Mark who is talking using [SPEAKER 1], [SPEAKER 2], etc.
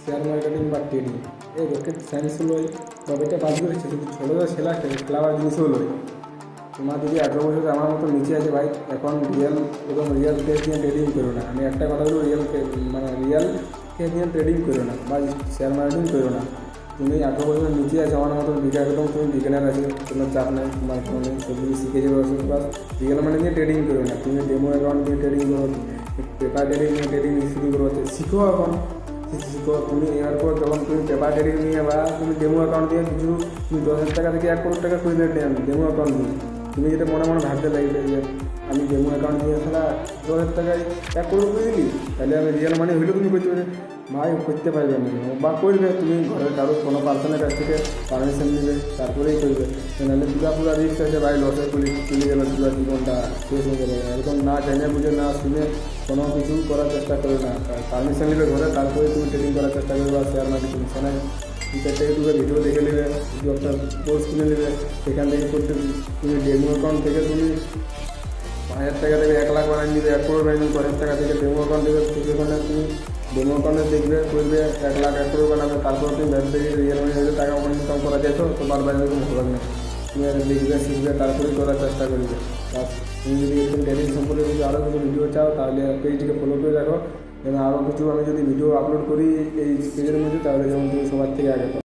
[SPEAKER 1] Share marketing বা trading এই rocket science লয় বা এটা বাদ করেছে শুধু ছোটো খেলা খেলাবার জিনিসও লয়। তোমার যদি 18 বছর আমার মতো নিচে আছে ভাই, এখন রিয়েল কেস নিয়ে ট্রেডিং করো না। আমি একটা কথা বলবো, রিয়েল কেস নিয়ে ট্রেডিং করো না বা শেয়ার মার্কেটিং করো না। তুমি 18 বছরের নিচে আছে আমার মতো একদম তুমি বিজ্ঞানের আছে, কোনো চাপ নেই, তোমার কোনো নেই, সবকিছু শিখে যাবে বাস। রিয়েল মানি নিয়ে ট্রেডিং করো না, তুমি ডেমো অ্যাকাউন্ট নিয়ে ট্রেডিং করো, পেপার ট্রেডিং নিয়ে ট্রেডিং শুরু করো, শিখো এখন শিখো। তুমি এরপর যখন তুমি পেপার ট্রেডিং নিয়ে বা তুমি ডেমো অ্যাকাউন্ট দিয়ে কিছু তুমি 10,000 টাকা থেকে 1 কোটি টাকা করে ডেমো অ্যাকাউন্ট দিয়ে তুমি যেটা মনে মনে ভাবতে লাগবে যে আমি ডেমো অ্যাকাউন্ট দিয়ে আসলে 10,000 টাকায় 1 কোটি করে দিলি, তাহলে আমি রিয়েল মানি হইলেও তুমি করতে পারবে ভাই, করতে পারবে না বা করবে তুমি ঘরের কারো কোনো পার্সনের কাছ থেকে পারমিশন নেবে তারপরেই করবে। নাহলে পুরা রিস্ক আছে ভাই, লসে তুলে গেল পুরো জীবনটা শেষ হয়ে যাবে। এরকম না জেনে বুঝে না শুনে কোনো কিছু করার চেষ্টা করবে না, পারমিশন নেবে ঘরে তারপরে তুমি ট্রেডিং করার চেষ্টা করবে বা শেয়ার মার্কেটিং। সেখানে 2-4 ভিডিও দেখে নেবে, একটা কোর্স কিনে নেবে, সেখান থেকে করতে তুমি ডেমো অ্যাকাউন্ট থেকে তুমি 5,000 টাকা থেকে 1 লাখ বানিয়ে নিবে, 1 কোটি বানিয়ে 10,000 টাকা থেকে ডেমো অ্যাকাউন্ট দেবে, সেখানে তুমি ডেমো অ্যাকাউন্টে দেখবে করবে 1 লাখ 1 কোটি বানাবে, তারপর তুমি ভাববে যে রিয়েল মানি হলে টাকা ইনকাম করা যেত, তোমার বাইরে কোনো হবে না। তুমি দেখবে শিখবে তারপরেই করার চেষ্টা করবে। আর তুমি যদি এরকম ট্রেডিং সম্পর্কে যদি আরও কিছু ভিডিও চাও তাহলে পেজটিকে ফলো করে রাখো, যেন আরও কিছু আমি যদি ভিডিও আপলোড করি এই পেজের মধ্যে, তাহলে যেমন তুমি সবার থেকে আগে পাও।